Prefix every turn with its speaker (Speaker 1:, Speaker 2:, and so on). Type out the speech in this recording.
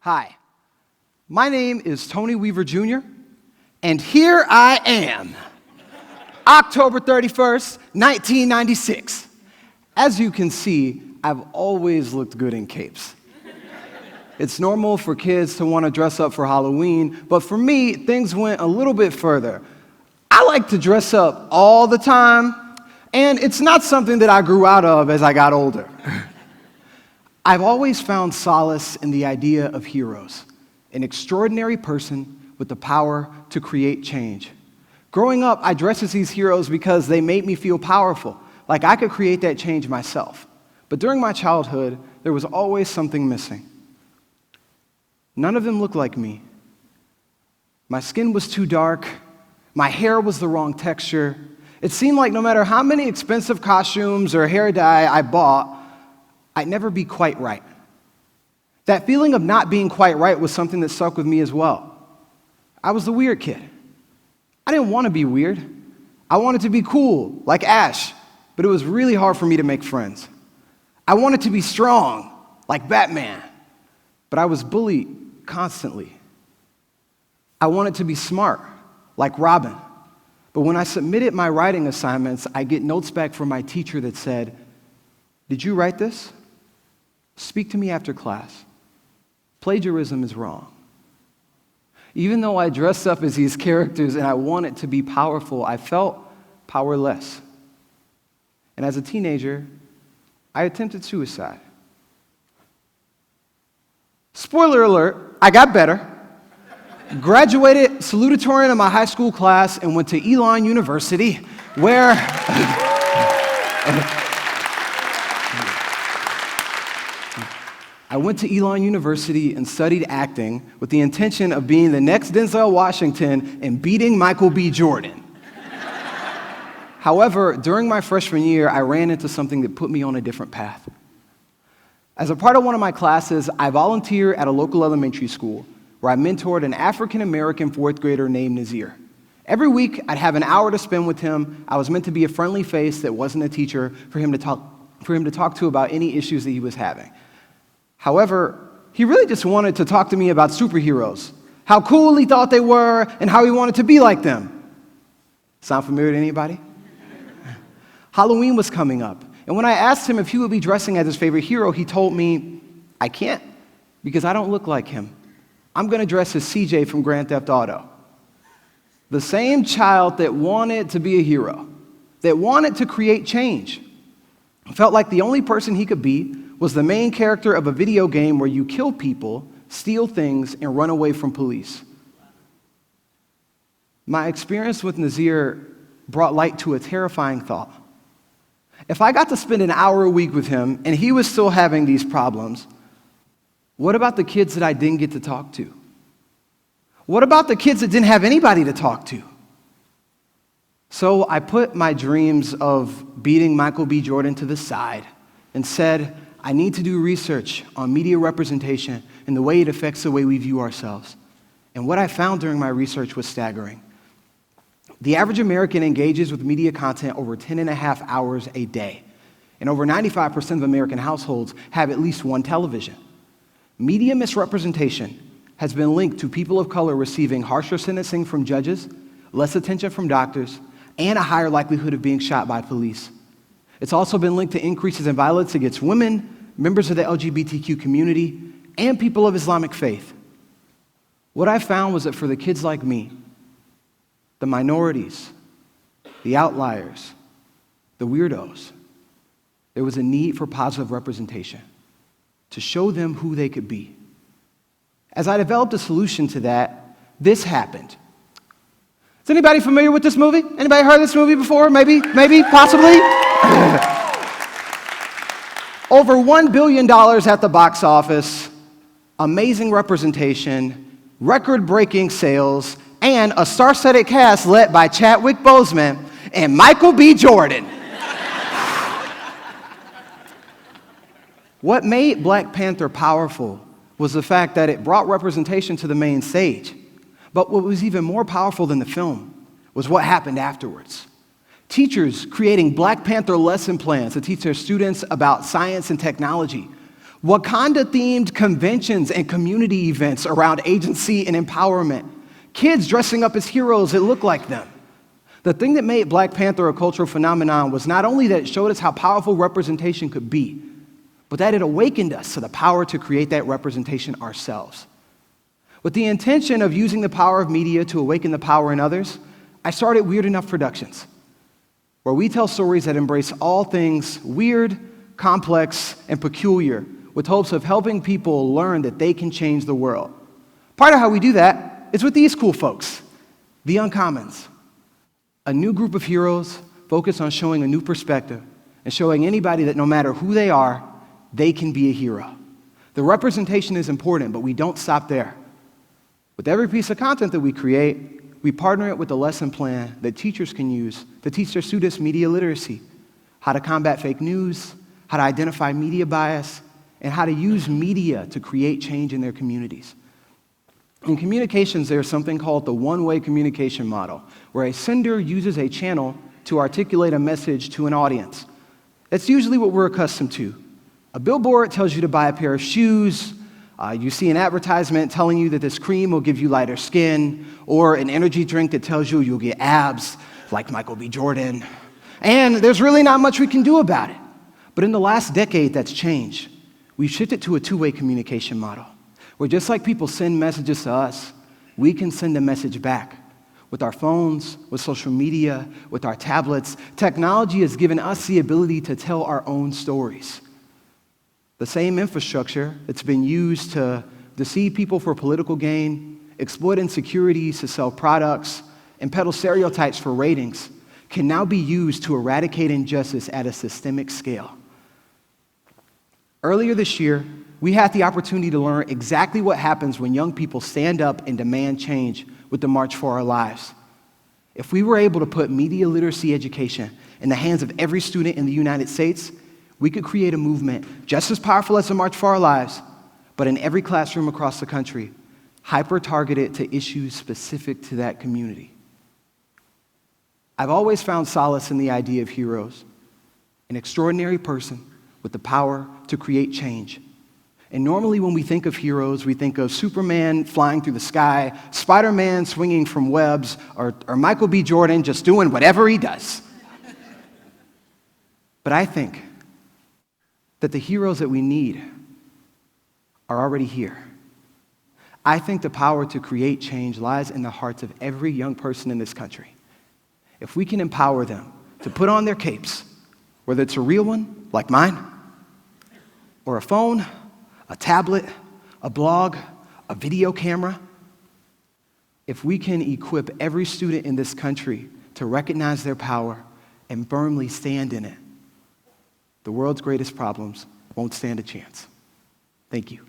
Speaker 1: Hi, my name is Tony Weaver Jr., and here I am, October 31st, 1996. As you can see, I've always looked good in capes. It's normal for kids to want to dress up for Halloween, but for me, things went a little bit further. I like to dress up all the time, and it's not something that I grew out of as I got older. I've always found solace in the idea of heroes, an extraordinary person with the power to create change. Growing up, I dressed as these heroes because they made me feel powerful, like I could create that change myself. But during my childhood, there was always something missing. None of them looked like me. My skin was too dark. My hair was the wrong texture. It seemed like no matter how many expensive costumes or hair dye I bought, I'd never be quite right. That feeling of not being quite right was something that stuck with me as well. I was the weird kid. I didn't want to be weird. I wanted to be cool, like Ash, but it was really hard for me to make friends. I wanted to be strong, like Batman, but I was bullied constantly. I wanted to be smart, like Robin, but when I submitted my writing assignments, I get notes back from my teacher that said, "Did you write this? Speak to me after class. Plagiarism is wrong." Even though I dressed up as these characters and I wanted to be powerful, I felt powerless. And as a teenager, I attempted suicide. Spoiler alert, I got better, graduated salutatorian of my high school class, and went to Elon University, where I went to Elon University and studied acting with the intention of being the next Denzel Washington and beating Michael B. Jordan. However, during my freshman year, I ran into something that put me on a different path. As a part of one of my classes, I volunteered at a local elementary school where I mentored an African-American fourth grader named Nazir. Every week, I'd have an hour to spend with him. I was meant to be a friendly face that wasn't a teacher for him to talk to about any issues that he was having. However, he really just wanted to talk to me about superheroes, how cool he thought they were, and how he wanted to be like them. Sound familiar to anybody? Halloween was coming up, and when I asked him if he would be dressing as his favorite hero, he told me, "I can't, because I don't look like him. I'm going to dress as CJ from Grand Theft Auto." The same child that wanted to be a hero, that wanted to create change, felt like the only person he could be was the main character of a video game where you kill people, steal things, and run away from police. My experience with Nazir brought light to a terrifying thought. If I got to spend an hour a week with him and he was still having these problems, what about the kids that I didn't get to talk to? What about the kids that didn't have anybody to talk to? So I put my dreams of beating Michael B. Jordan to the side and said, I need to do research on media representation and the way it affects the way we view ourselves. And what I found during my research was staggering. The average American engages with media content over 10.5 hours a day. And over 95% of American households have at least one television. Media misrepresentation has been linked to people of color receiving harsher sentencing from judges, less attention from doctors, and a higher likelihood of being shot by police. It's also been linked to increases in violence against women, members of the LGBTQ community, and people of Islamic faith. What I found was that for the kids like me, the minorities, the outliers, the weirdos, there was a need for positive representation to show them who they could be. As I developed a solution to that, this happened. Is anybody familiar with this movie? Anybody heard of this movie before? Maybe, possibly? Over $1 billion at the box office, amazing representation, record-breaking sales, and a star-studded cast led by Chadwick Boseman and Michael B. Jordan. What made Black Panther powerful was the fact that it brought representation to the main stage. But what was even more powerful than the film was what happened afterwards. Teachers creating Black Panther lesson plans to teach their students about science and technology. Wakanda-themed conventions and community events around agency and empowerment. Kids dressing up as heroes that look like them. The thing that made Black Panther a cultural phenomenon was not only that it showed us how powerful representation could be, but that it awakened us to the power to create that representation ourselves. With the intention of using the power of media to awaken the power in others, I started Weird Enough Productions, where we tell stories that embrace all things weird, complex, and peculiar, with hopes of helping people learn that they can change the world. Part of how we do that is with these cool folks, the Uncommons, a new group of heroes focused on showing a new perspective and showing anybody that no matter who they are, they can be a hero. The representation is important, but we don't stop there. With every piece of content that we create, we partner it with a lesson plan that teachers can use to teach their students media literacy, how to combat fake news, how to identify media bias, and how to use media to create change in their communities. In communications, there's something called the one-way communication model, where a sender uses a channel to articulate a message to an audience. That's usually what we're accustomed to. A billboard tells you to buy a pair of shoes. You see an advertisement telling you that this cream will give you lighter skin, or an energy drink that tells you you'll get abs like Michael B. Jordan. And there's really not much we can do about it. But in the last decade, that's changed. We've shifted to a two-way communication model, where just like people send messages to us, we can send a message back. With our phones, with social media, with our tablets, technology has given us the ability to tell our own stories. The same infrastructure that's been used to deceive people for political gain, exploit insecurities to sell products, and peddle stereotypes for ratings can now be used to eradicate injustice at a systemic scale. Earlier this year, we had the opportunity to learn exactly what happens when young people stand up and demand change with the March for Our Lives. If we were able to put media literacy education in the hands of every student in the United States, we could create a movement just as powerful as the March for Our Lives, but in every classroom across the country, hyper-targeted to issues specific to that community. I've always found solace in the idea of heroes, an extraordinary person with the power to create change. And normally when we think of heroes, we think of Superman flying through the sky, Spider-Man swinging from webs, or Michael B. Jordan just doing whatever he does. But I think that the heroes that we need are already here. I think the power to create change lies in the hearts of every young person in this country. If we can empower them to put on their capes, whether it's a real one, like mine, or a phone, a tablet, a blog, a video camera, if we can equip every student in this country to recognize their power and firmly stand in it, the world's greatest problems won't stand a chance. Thank you.